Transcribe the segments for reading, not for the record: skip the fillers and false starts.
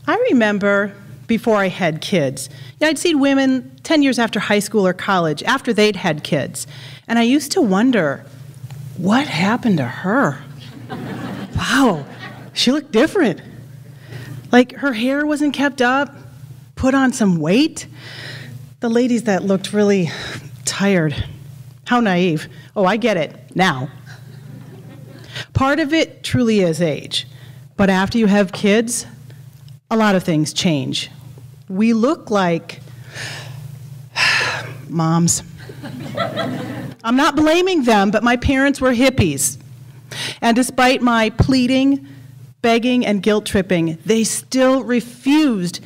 I remember before I had kids, I'd seen women 10 years after high school or college, after they'd had kids. And I used to wonder, what happened to her? Wow, she looked different. Like her hair wasn't kept up, put on some weight. The ladies that looked really tired. How naive. Oh, I get it now. Part of it truly is age. But after you have kids, a lot of things change. We look like moms. I'm not blaming them, but my parents were hippies. And despite my pleading, begging, and guilt-tripping, they still refused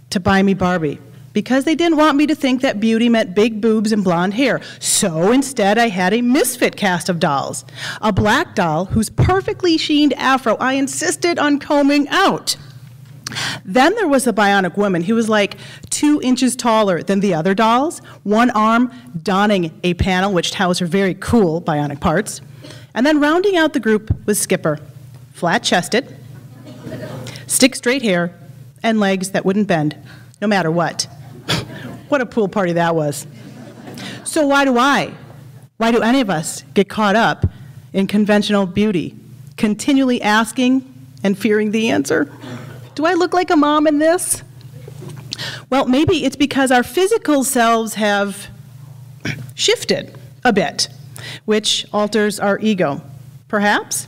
to buy me Barbie because they didn't want me to think that beauty meant big boobs and blonde hair. So instead, I had a misfit cast of dolls. A black doll whose perfectly sheened afro I insisted on combing out. Then there was the bionic woman who was like 2 inches taller than the other dolls, one arm donning a panel which housed her very cool bionic parts. And then rounding out the group was Skipper, flat-chested, stick-straight hair, and legs that wouldn't bend, no matter what. What a pool party that was. So why do any of us get caught up in conventional beauty, continually asking and fearing the answer? Do I look like a mom in this? Well, maybe it's because our physical selves have shifted a bit, which alters our ego, perhaps?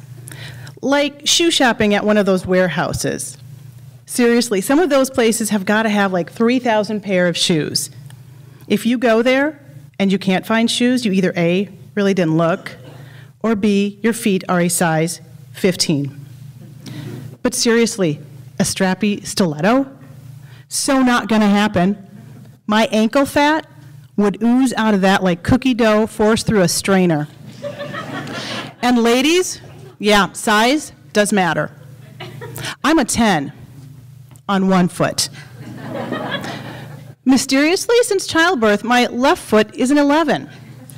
Like shoe shopping at one of those warehouses. Seriously, some of those places have got to have like 3,000 pair of shoes. If you go there and you can't find shoes, you either A, really didn't look, or B, your feet are a size 15. But seriously, a strappy stiletto? So not gonna happen. My ankle fat would ooze out of that like cookie dough forced through a strainer. And ladies, yeah, size does matter. I'm a 10 on one foot. Mysteriously, since childbirth, my left foot is an 11.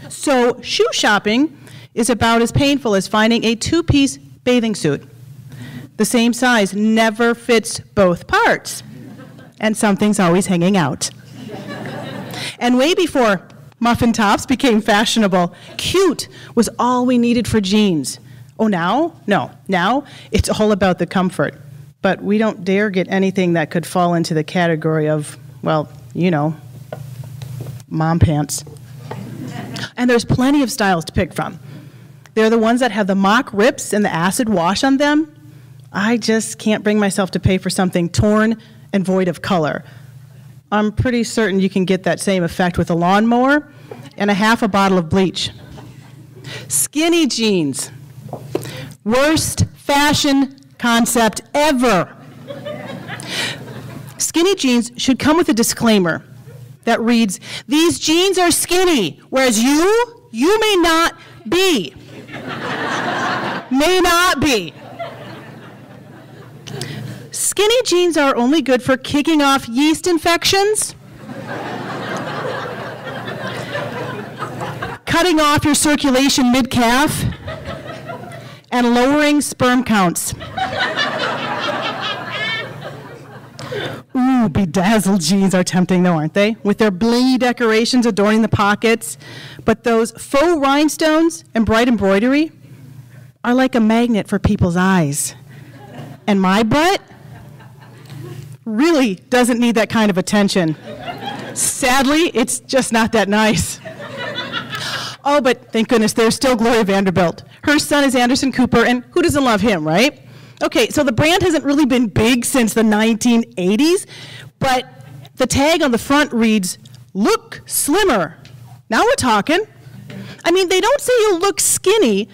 So shoe shopping is about as painful as finding a 2-piece bathing suit. The same size never fits both parts, and something's always hanging out. And way before muffin tops became fashionable, cute was all we needed for jeans. Oh, now? No, now it's all about the comfort. But we don't dare get anything that could fall into the category of, well, you know, mom pants. And there's plenty of styles to pick from. They're the ones that have the mock rips and the acid wash on them. I just can't bring myself to pay for something torn and void of color. I'm pretty certain you can get that same effect with a lawnmower and a half a bottle of bleach. Skinny jeans. Worst fashion concept ever. Skinny jeans should come with a disclaimer that reads, "These jeans are skinny, whereas you may not be." May not be. Skinny jeans are only good for kicking off yeast infections, cutting off your circulation mid-calf, and lowering sperm counts. Ooh, bedazzled jeans are tempting though, aren't they? With their blingy decorations adorning the pockets. But those faux rhinestones and bright embroidery are like a magnet for people's eyes. And my butt really doesn't need that kind of attention. Sadly, it's just not that nice. Oh, but thank goodness there's still Gloria Vanderbilt. Her son is Anderson Cooper, and who doesn't love him, right? Okay, so the brand hasn't really been big since the 1980s, but the tag on the front reads, "Look slimmer." Now we're talking. I mean, they don't say you'll look skinny,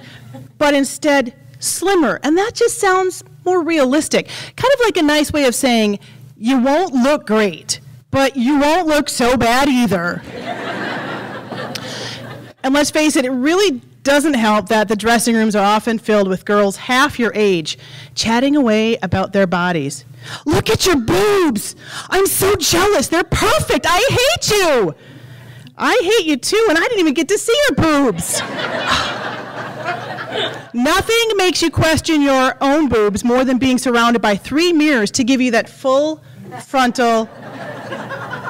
but instead slimmer, and that just sounds more realistic. Kind of like a nice way of saying, you won't look great, but you won't look so bad either. And let's face it, it really doesn't help that the dressing rooms are often filled with girls half your age, chatting away about their bodies. "Look at your boobs! I'm so jealous, they're perfect, I hate you!" "I hate you too, and I didn't even get to see your boobs." Nothing makes you question your own boobs more than being surrounded by 3 mirrors to give you that full frontal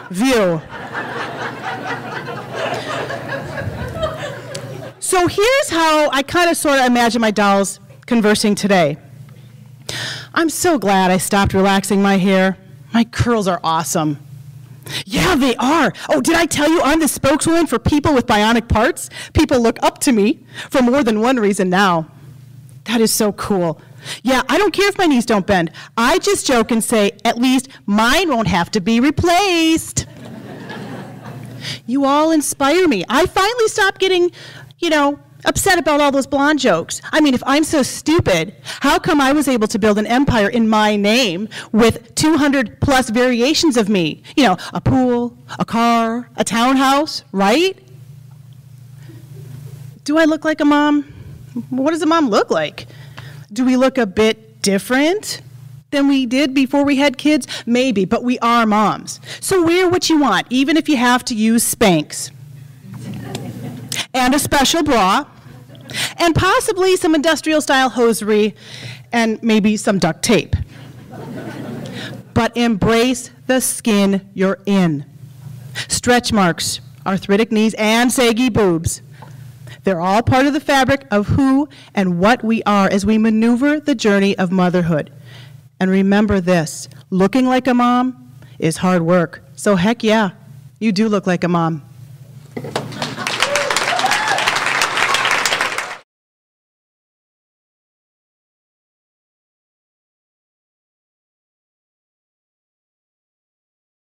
view. So here's how I kind of sort of imagine my dolls conversing today. I'm so glad I stopped relaxing my hair. My curls are awesome. Yeah, they are. Oh, did I tell you I'm the spokeswoman for people with bionic parts? People look up to me for more than one reason now. That is so cool. Yeah, I don't care if my knees don't bend. I just joke and say, at least mine won't have to be replaced. You all inspire me. I finally stopped getting, upset about all those blonde jokes. I mean, if I'm so stupid, how come I was able to build an empire in my name with 200 plus variations of me? A pool, a car, a townhouse, right? Do I look like a mom? What does a mom look like? Do we look a bit different than we did before we had kids? Maybe, but we are moms. So wear what you want, even if you have to use Spanx. And a special bra. And possibly some industrial-style hosiery, and maybe some duct tape. But embrace the skin you're in. Stretch marks, arthritic knees, and saggy boobs. They're all part of the fabric of who and what we are as we maneuver the journey of motherhood. And remember this, looking like a mom is hard work. So heck yeah, you do look like a mom.